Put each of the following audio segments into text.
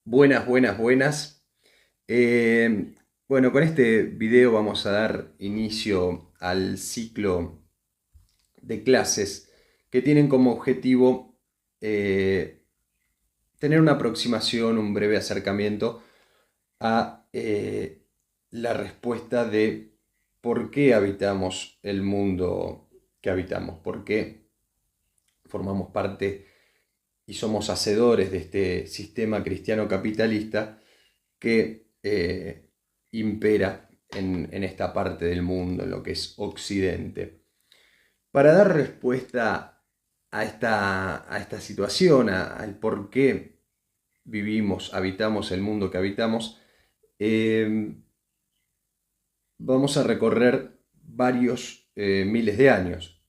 Buenas, buenas, buenas. Bueno, con este video vamos a dar inicio al ciclo de clases que tienen como objetivo eh, tener una aproximación, un breve acercamiento a la respuesta de por qué habitamos el mundo que habitamos, por qué formamos parte y somos hacedores de este sistema cristiano capitalista que impera en esta parte del mundo, en lo que es Occidente. Para dar respuesta a esta situación, al por qué vivimos, habitamos el mundo que habitamos, eh, vamos a recorrer varios miles de años.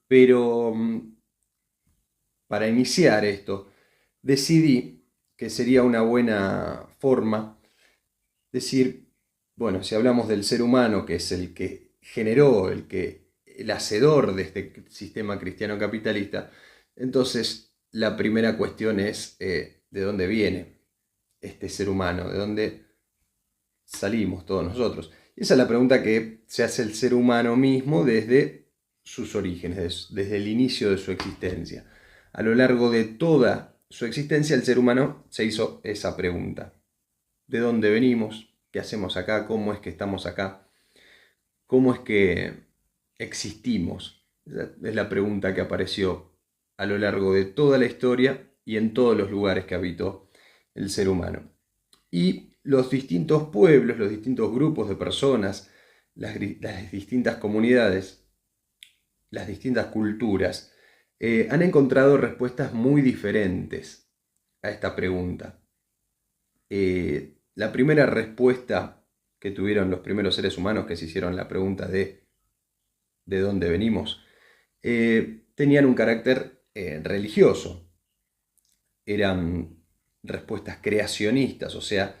Pero para iniciar esto, decidí que sería una buena forma decir, bueno, si hablamos del ser humano, que es el que generó, el hacedor de este sistema cristiano capitalista, entonces la primera cuestión es ¿de dónde viene este ser humano? ¿De dónde salimos todos nosotros? Y esa es la pregunta que se hace el ser humano mismo desde sus orígenes, desde el inicio de su existencia. A lo largo de toda su existencia, el ser humano se hizo esa pregunta. ¿De dónde venimos? ¿Qué hacemos acá? ¿Cómo es que estamos acá? ¿Cómo es que existimos? Esa es la pregunta que apareció a lo largo de toda la historia y en todos los lugares que habitó el ser humano. Y los distintos pueblos, los distintos grupos de personas, las distintas comunidades, las distintas culturas, han encontrado respuestas muy diferentes a esta pregunta. La primera respuesta que tuvieron los primeros seres humanos que se hicieron la pregunta de dónde venimos, tenían un carácter religioso. Eran respuestas creacionistas, o sea,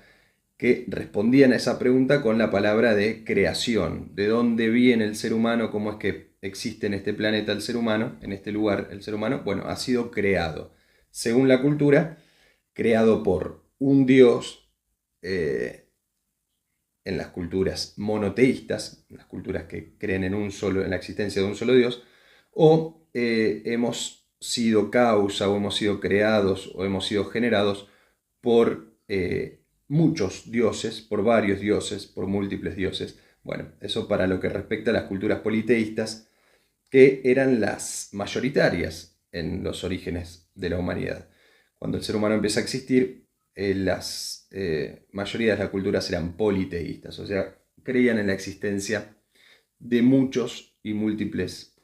que respondían a esa pregunta con la palabra de creación. ¿De dónde viene el ser humano? ¿Cómo es que existe en este planeta el ser humano? En este lugar el ser humano. Bueno, ha sido creado, según la cultura, creado por un dios, eh, en las culturas monoteístas, en las culturas que creen en la existencia de un solo Dios, o hemos sido causa, o hemos sido creados, o hemos sido generados por muchos dioses, por varios dioses, por múltiples dioses. Bueno, eso para lo que respecta a las culturas politeístas, que eran las mayoritarias en los orígenes de la humanidad. Cuando el ser humano empieza a existir, las mayoría de las culturas eran politeístas, o sea, creían en la existencia de muchos y múltiples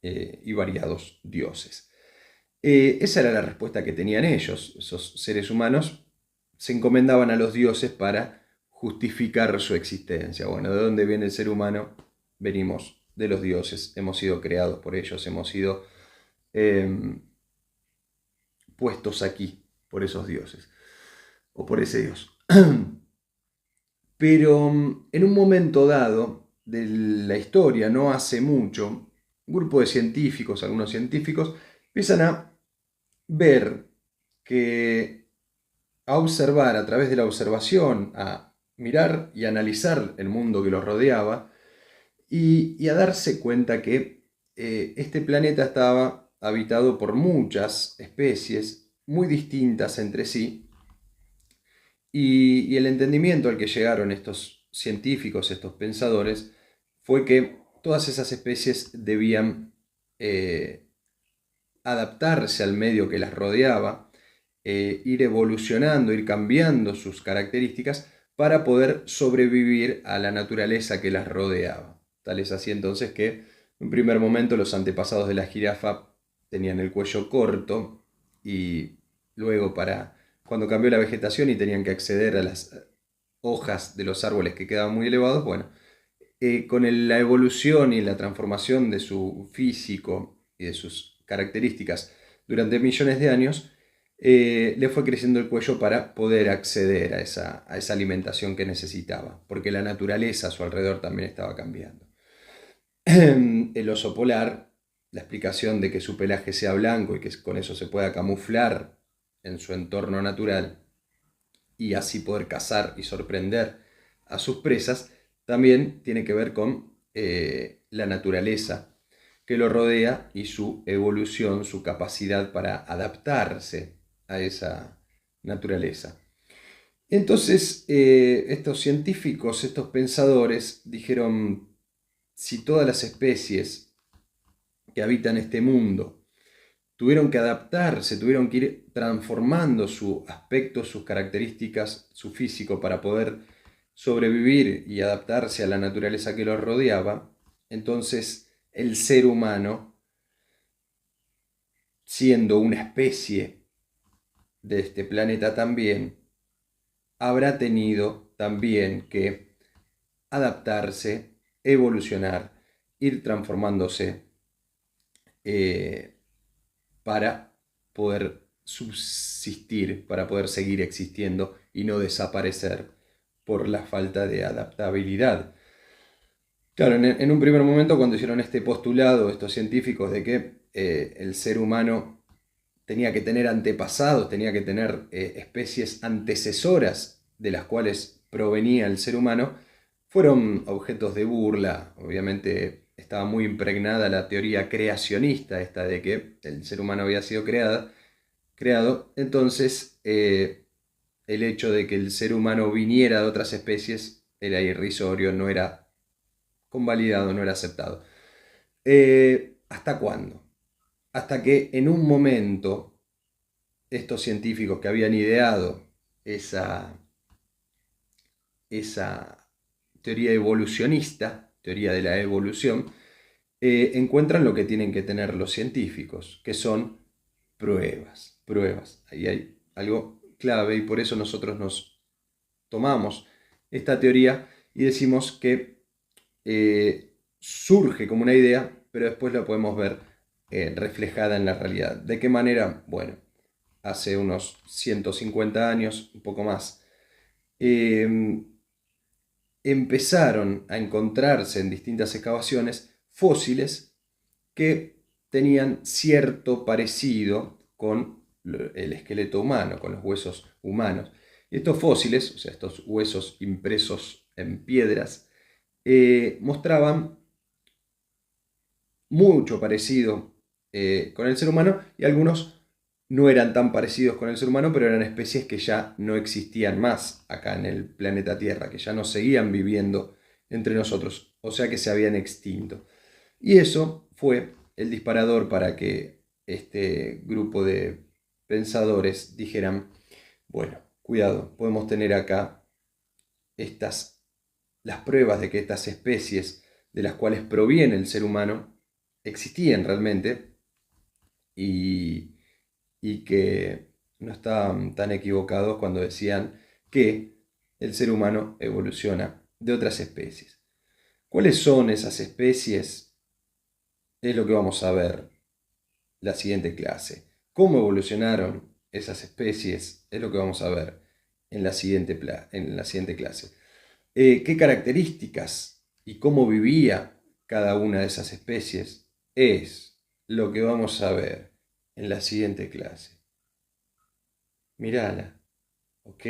y variados dioses. Esa era la respuesta que tenían ellos, esos seres humanos se encomendaban a los dioses para justificar su existencia. Bueno, ¿de dónde viene el ser humano? Venimos de los dioses, hemos sido creados por ellos, hemos sido eh, puestos aquí por esos dioses o por ese dios. Pero en un momento dado de la historia, no hace mucho, un grupo de científicos, algunos científicos, empiezan a ver que, a observar a través de la observación, a mirar y analizar el mundo que los rodeaba y a darse cuenta que este planeta estaba habitado por muchas especies muy distintas entre sí y el entendimiento al que llegaron estos científicos, estos pensadores, fue que todas esas especies debían eh, adaptarse al medio que las rodeaba, ir evolucionando, ir cambiando sus características para poder sobrevivir a la naturaleza que las rodeaba. Tal es así entonces que en un primer momento los antepasados de la jirafa tenían el cuello corto y luego cuando cambió la vegetación y tenían que acceder a las hojas de los árboles que quedaban muy elevados, bueno, con la evolución y la transformación de su físico y de sus características durante millones de años, le fue creciendo el cuello para poder acceder a esa alimentación que necesitaba, porque la naturaleza a su alrededor también estaba cambiando. El oso polar, la explicación de que su pelaje sea blanco y que con eso se pueda camuflar en su entorno natural y así poder cazar y sorprender a sus presas, también tiene que ver con la naturaleza que lo rodea y su evolución, su capacidad para adaptarse a esa naturaleza. Entonces, estos científicos, estos pensadores, dijeron, si todas las especies que habitan este mundo tuvieron que adaptarse, tuvieron que ir transformando su aspecto, sus características, su físico para poder sobrevivir y adaptarse a la naturaleza que los rodeaba, entonces el ser humano, siendo una especie de este planeta también, habrá tenido también que adaptarse, evolucionar, ir transformándose eh, para poder subsistir, para poder seguir existiendo y no desaparecer por la falta de adaptabilidad. Claro, en un primer momento cuando hicieron este postulado estos científicos de que el ser humano tenía que tener antepasados, tenía que tener especies antecesoras de las cuales provenía el ser humano, fueron objetos de burla. Obviamente estaba muy impregnada la teoría creacionista, esta de que el ser humano había sido creado. Entonces, el hecho de que el ser humano viniera de otras especies era irrisorio, no era convalidado, no era aceptado. ¿Hasta cuándo? Hasta que en un momento estos científicos que habían ideado esa teoría evolucionista, teoría de la evolución, encuentran lo que tienen que tener los científicos, que son pruebas, pruebas. Ahí hay algo clave y por eso nosotros nos tomamos esta teoría y decimos que surge como una idea, pero después la podemos ver reflejada en la realidad. ¿De qué manera? Bueno, hace unos 150 años, un poco más, eh, empezaron a encontrarse en distintas excavaciones fósiles que tenían cierto parecido con el esqueleto humano, con los huesos humanos. Y estos fósiles, o sea, estos huesos impresos en piedras, mostraban mucho parecido con el ser humano y algunos no eran tan parecidos con el ser humano, pero eran especies que ya no existían más acá en el planeta Tierra, que ya no seguían viviendo entre nosotros, o sea que se habían extinto. Y eso fue el disparador para que este grupo de pensadores dijeran, bueno, cuidado, podemos tener acá las pruebas de que estas especies de las cuales proviene el ser humano existían realmente y, y que no estaban tan equivocados cuando decían que el ser humano evoluciona de otras especies. ¿Cuáles son esas especies? Es lo que vamos a ver la siguiente clase. ¿Cómo evolucionaron esas especies? Es lo que vamos a ver en en la siguiente clase. ¿Qué características y cómo vivía cada una de esas especies? Es lo que vamos a ver en la siguiente clase. Mírala, ¿ok?